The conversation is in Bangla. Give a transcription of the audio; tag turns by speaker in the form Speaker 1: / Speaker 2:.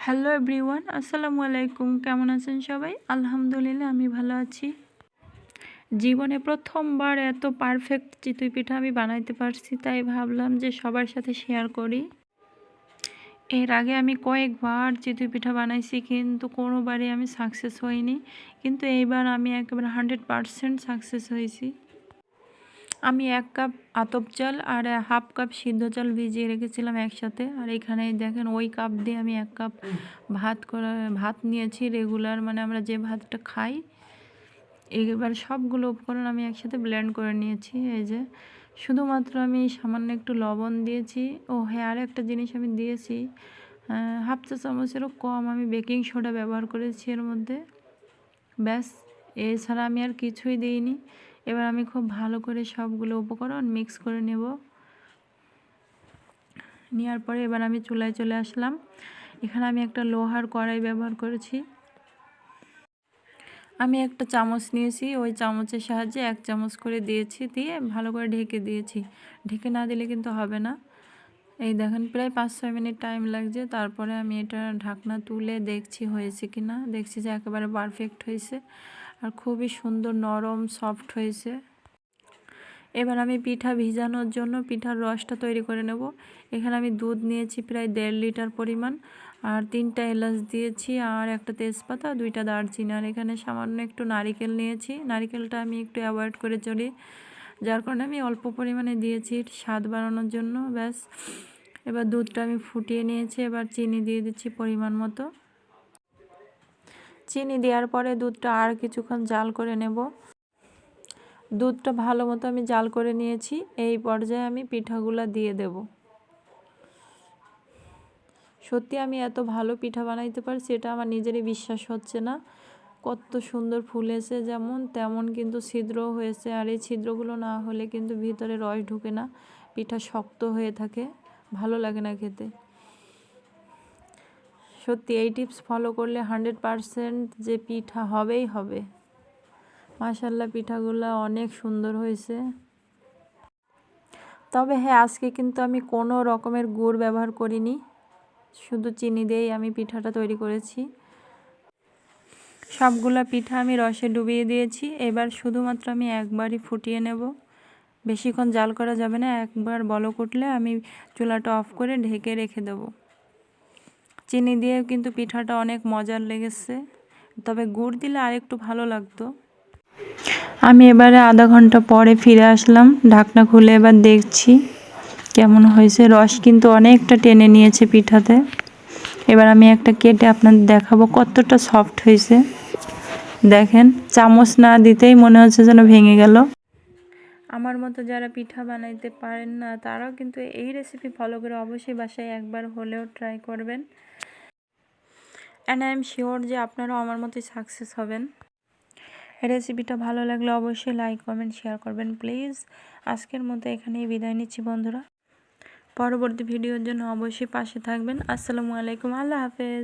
Speaker 1: হ্যালো এভরিওয়ান, আসসালামু আলাইকুম। কেমন আছেন সবাই? আলহামদুলিল্লাহ আমি ভালো আছি। জীবনে প্রথমবার এত পারফেক্ট চিতই পিঠা আমি বানাইতে পারছি, তাই ভাবলাম যে সবার সাথে শেয়ার করি। এর আগে আমি কয়েকবার চিতই পিঠা বানাইছি, কিন্তু কোনোবারই আমি সাকসেস হইনি। কিন্তু এইবার আমি একেবারে 100% সাকসেস হয়েছি। আমি 1 কাপ আতপ চাল আর হাফ কাপ সিদ্ধ চাল ভিজিয়ে রেখেছিলাম একসাথে। আর এখানে দেখেন ওই কাপ দিয়ে আমি 1 কাপ ভাত নিয়েছি রেগুলার, মানে আমরা যে ভাতটা খাই। এবার সবগুলো উপকরণ আমি একসাথে ব্লেন্ড করে নিয়েছি। এই যে শুধুমাত্র আমি সামান্য একটু লবণ দিয়েছি। ও হ্যাঁ, আর একটা জিনিস আমি দিয়েছি, হাফ চা চামচেরও কম আমি বেকিং সোডা ব্যবহার করেছি এর মধ্যে। ব্যাস, এছাড়া আমি আর কিছুই দিইনি। এবার আমি খুব ভালো করে সবগুলো উপকরণ মিক্স করে নেব। নেওয়ার পরে এবার আমি চুলায় চলে আসলাম। এখানে আমি একটা লোহার কড়াই ব্যবহার করেছি। আমি একটা চামচ নিয়েছি, ওই চামচের সাহায্যে 1 চামচ করে দিয়েছি, দিয়ে ভালো করে ঢেকে দিয়েছি। ঢেকে না দিলে কিন্তু হবে না। এই দেখেন প্রায় 5-6 মিনিট টাইম লাগছে। তারপরে আমি এটা ঢাকনা তুলে দেখছি হয়েছে কি না। দেখছি যে একেবারে পারফেক্ট হয়েছে আর খুবই সুন্দর নরম সফট হয়েছে। এবার আমি পিঠা ভিজানোর জন্য পিঠার রসটা তৈরি করে নেব। এখানে আমি দুধ নিয়েছি প্রায় 1.5 লিটার পরিমাণ, আর 3টা এলাচ দিয়েছি, আর একটা তেজপাতা, 2টা দারচিনি, আর এখানে সামান্য একটু নারিকেল নিয়েছি। নারিকেলটা আমি একটু অ্যাভয়েড করে চলি, যার কারণে আমি অল্প পরিমাণে দিয়েছি স্বাদ বাড়ানোর জন্য। ব্যাস, এবার দুধটা আমি ফুটিয়ে নিয়েছি। এবার চিনি দিয়ে দিচ্ছি পরিমাণ মতো। চিনি দেওয়ার পরে দুধটা আর কিছুক্ষণ জাল করে নেব। দুধটা ভালো মতো আমি জাল করে নিয়েছি। এই পর্যায়ে আমি পিঠাগুলো দিয়ে দেব। সত্যি আমি এত ভালো পিঠা বানাইতে পারছি, এটা আমার নিজেরই বিশ্বাস হচ্ছে না। কত সুন্দর ফুলেছে, যেমন তেমন কিন্তু ছিদ্রও হয়েছে। আর এই ছিদ্রগুলো না হলে কিন্তু ভিতরে রস ঢুকে না, পিঠা শক্ত হয়ে থাকে, ভালো লাগে না খেতে। সত্যি এই টিপস ফলো করলে 100% যে পিঠা হবেই হবে। মাশাআল্লাহ, পিঠাগুলো অনেক সুন্দর হয়েছে। তবে হ্যাঁ, আজকে কিন্তু আমি কোনো রকমের গুড় ব্যবহার করিনি, শুধু চিনি দিয়েই আমি পিঠাটা তৈরি করেছি। সবগুলা পিঠা আমি রসে ডুবিয়ে দিয়েছি। এবার শুধুমাত্র আমি একবারই ফুটিয়ে নেব, বেশিক্ষণ জাল করা যাবে না। একবার বলক উঠলে আমি চুলাটা অফ করে ঢেকে রেখে দেব। চিনি দিয়ে কিন্তু পিঠাটা অনেক মজার লেগেছে, তবে গুড় দিলে আরেকটু ভালো লাগতো। আমি এবারে আধা ঘন্টা পরে ফিরে আসলাম, ঢাকনা খুলে এবার দেখছি কেমন হয়েছে। রস কিন্তু অনেকটা টেনে নিয়েছে পিঠাতে। এবার আমি একটা কেটে আপনাদের দেখাবো কতটা সফট হয়েছে। দেখেন, চামচ না দিতেই মনে হচ্ছে যেন ভেঙে গেল। আমার মতো যারা পিঠা বানাইতে পারেন না, তারাও কিন্তু এই রেসিপি ফলো করে অবশ্যই বাসায় একবার হলেও ট্রাই করবেন। অ্যান্ড আই এম শিওর যে আপনারাও আমার মতোই সাকসেস হবেন। রেসিপিটা ভালো লাগলে অবশ্যই লাইক, কমেন্ট, শেয়ার করবেন প্লিজ। আজকের মতো এখানেই বিদায় নিচ্ছি বন্ধুরা। পরবর্তী ভিডিওর জন্য অবশ্যই পাশে থাকবেন। আসসালামু আলাইকুম, আল্লাহ হাফেজ।